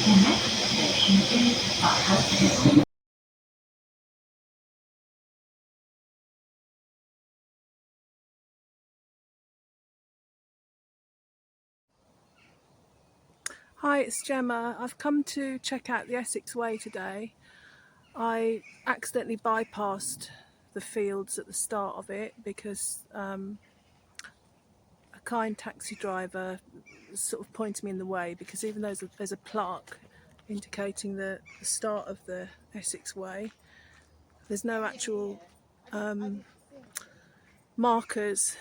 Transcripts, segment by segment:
The next station is Buckhouse. Hi, it's Gemma. I've come to check out the Essex Way today. I accidentally bypassed the fields at the start of it because a kind taxi driver sort of pointed me in the way, because even though there's a plaque indicating the start of the Essex Way, there's no actual markers.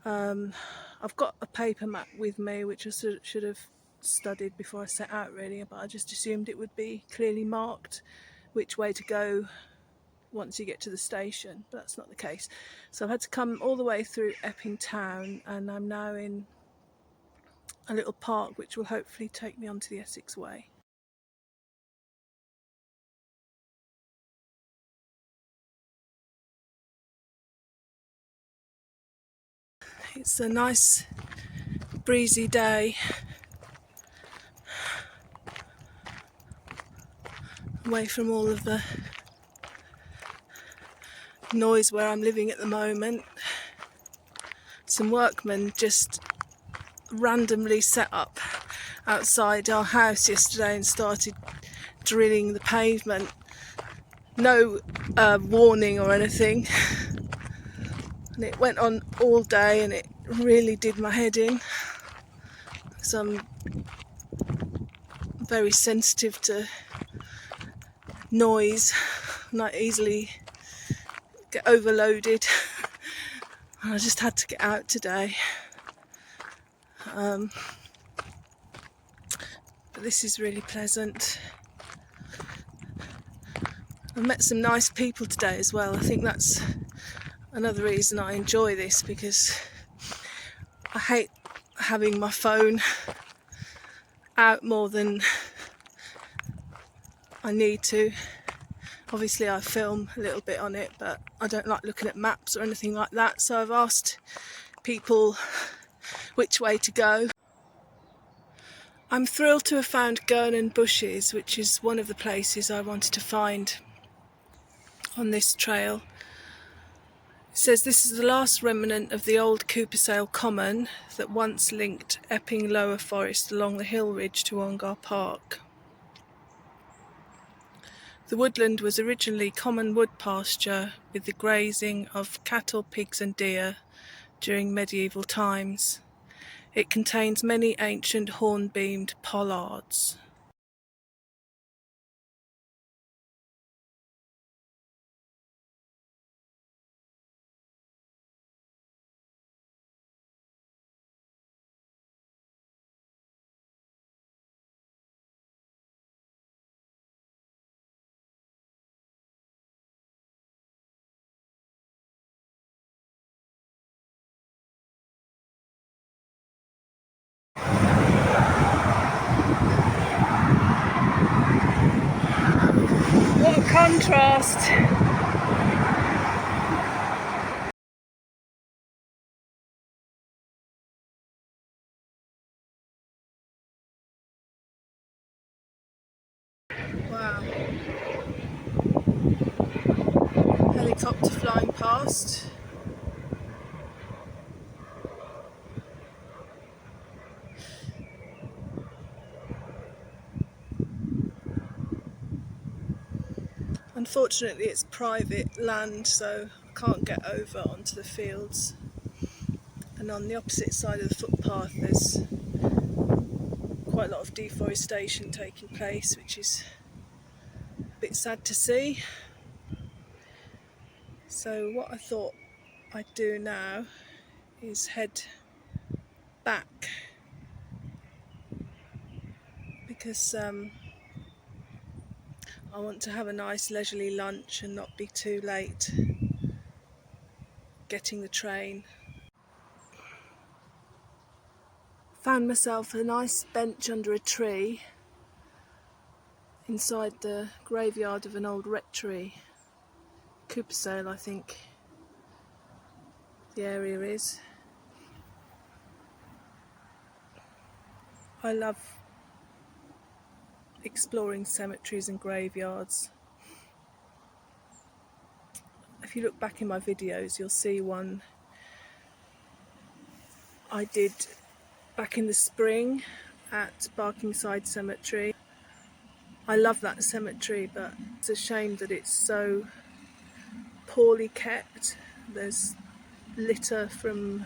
I've got a paper map with me which I should have studied before I set out really, but I just assumed it would be clearly marked which way to go once you get to the station, but that's not the case. So I've had to come all the way through Epping town, and I'm now in a little park which will hopefully take me onto the Essex Way. It's a nice breezy day, away from all of the noise where I'm living at the moment. Some workmen just randomly set up outside our house yesterday and started drilling the pavement. No warning or anything, and it went on all day, and it really did my head in because I'm very sensitive to noise and I easily get overloaded. I just had to get out today. But this is really pleasant. I've met some nice people today as well. I think that's another reason I enjoy this, because I hate having my phone out more than I need to. Obviously I film a little bit on it, but I don't like looking at maps or anything like that, so I've asked people which way to go. I'm thrilled to have found Gurnon Bushes, which is one of the places I wanted to find on this trail. It says this is the last remnant of the old Coopersale Common that once linked Epping Lower Forest along the hill ridge to Ongar Park. The woodland was originally common wood pasture with the grazing of cattle, pigs and deer during medieval times. It contains many ancient horn-beamed pollards. What a contrast! Wow. Helicopter flying past. Unfortunately it's private land, so I can't get over onto the fields. And on the opposite side of the footpath there's quite a lot of deforestation taking place, which is a bit sad to see. So what I thought I'd do now is head back, because I want to have a nice leisurely lunch and not be too late getting the train. Found myself a nice bench under a tree inside the graveyard of an old rectory. Coopersale, I think the area is. I love exploring cemeteries and graveyards. If you look back in my videos, you'll see one I did back in the spring at Barkingside Cemetery. I love that cemetery, but it's a shame that it's so poorly kept. There's litter from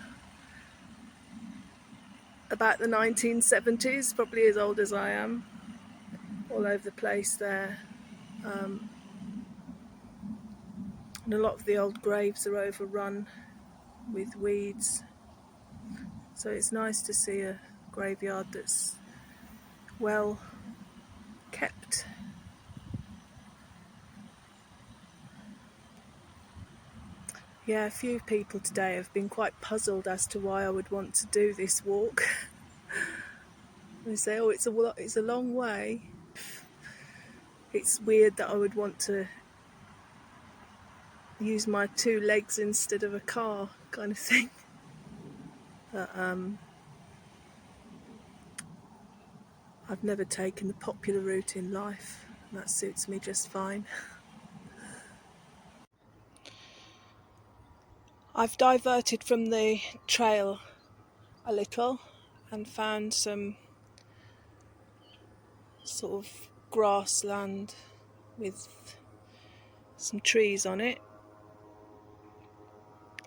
about the 1970s, probably as old as I am, all over the place there. And a lot of the old graves are overrun with weeds. So it's nice to see a graveyard that's well kept. Yeah, a few people today have been quite puzzled as to why I would want to do this walk. They say, oh, it's a long way. It's weird that I would want to use my 2 legs instead of a car, kind of thing. But I've never taken the popular route in life, and that suits me just fine. I've diverted from the trail a little and found some sort of grassland with some trees on it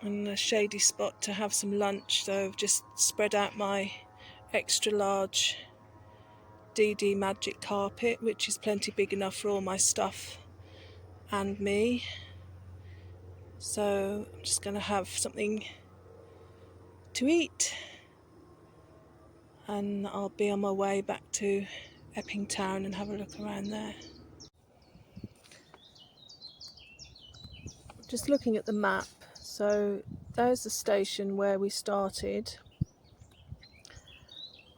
and a shady spot to have some lunch. So I've just spread out my extra large DD magic carpet, which is plenty big enough for all my stuff and me. So I'm just going to have something to eat and I'll be on my way back to Epping town and have a look around there. Just looking at the map, so there's the station where we started.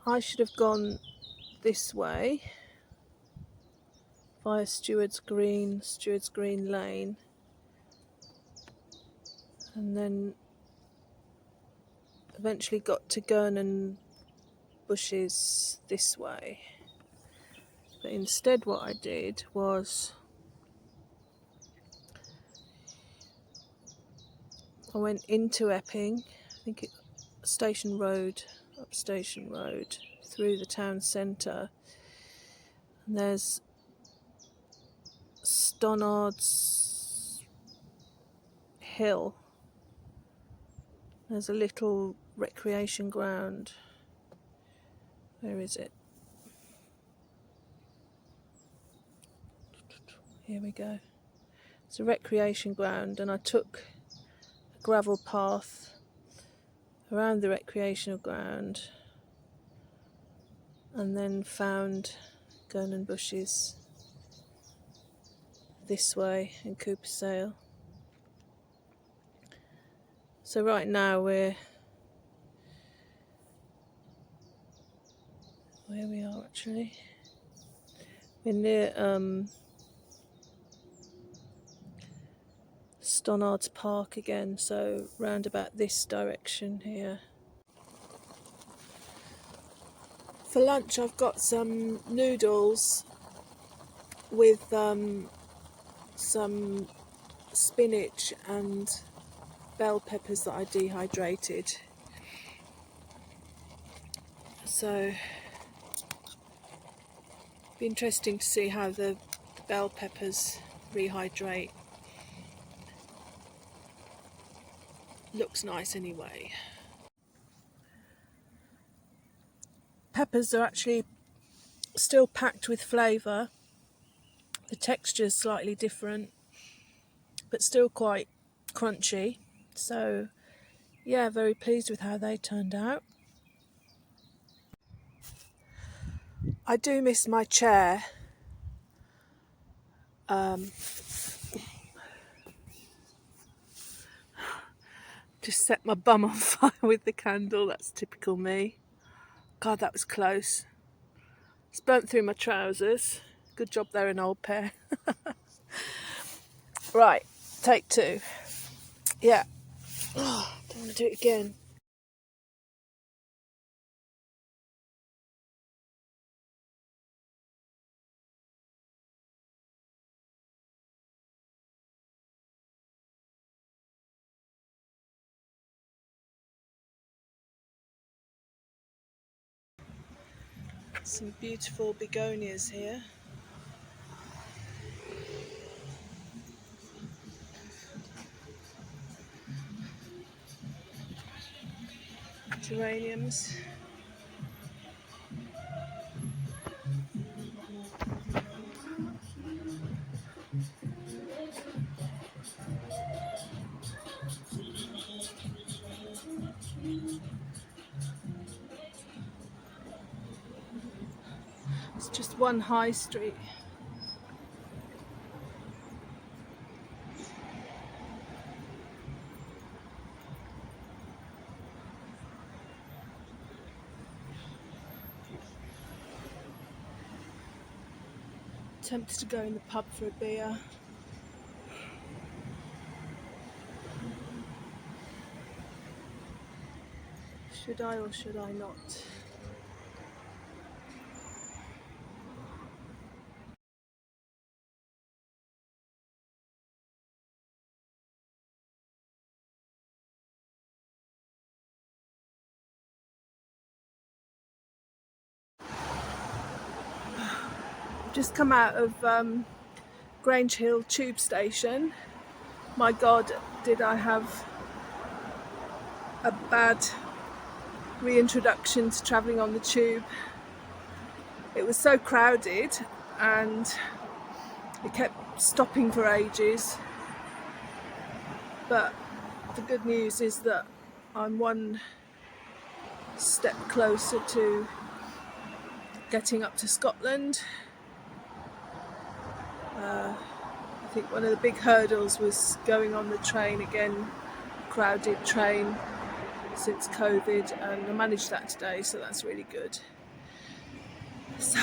I should have gone this way via Stewards Green Lane, and then eventually got to Gurnon Bushes this way. But instead what I did was I went into Epping, I think Station Road, up Station Road, through the town centre, and there's Stonnard's Hill. There's a little recreation ground. Where is it? Here we go. It's a recreation ground, and I took a gravel path around the recreational ground and then found Gurnon Bushes this way in Coopersale. So right now we're where we are actually. We're near Stonnard's Park again, so round about this direction here. For lunch I've got some noodles with some spinach and bell peppers that I dehydrated. So it'll be interesting to see how the bell peppers rehydrate. Looks nice anyway. Peppers are actually still packed with flavour. The texture is slightly different, but still quite crunchy. So yeah, very pleased with how they turned out. I do miss my chair. Just set my bum on fire with the candle. That's typical me. God, that was close. It's burnt through my trousers. Good job they're an old pair. Right, take 2. Yeah. Oh, don't want to do it again. Some beautiful begonias here. Geraniums. It's just one high street. Tempted to go in the pub for a beer. Should I or should I not? I've just come out of Grange Hill tube station. My God, did I have a bad reintroduction to travelling on the tube. It was so crowded and it kept stopping for ages, but the good news is that I'm one step closer to getting up to Scotland. I think one of the big hurdles was going on the train again, crowded train since COVID, and I managed that today, so that's really good. So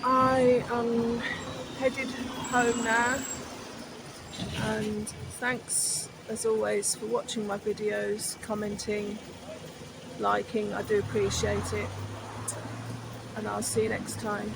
I am headed home now, and thanks as always for watching my videos, commenting, liking, I do appreciate it, and I'll see you next time.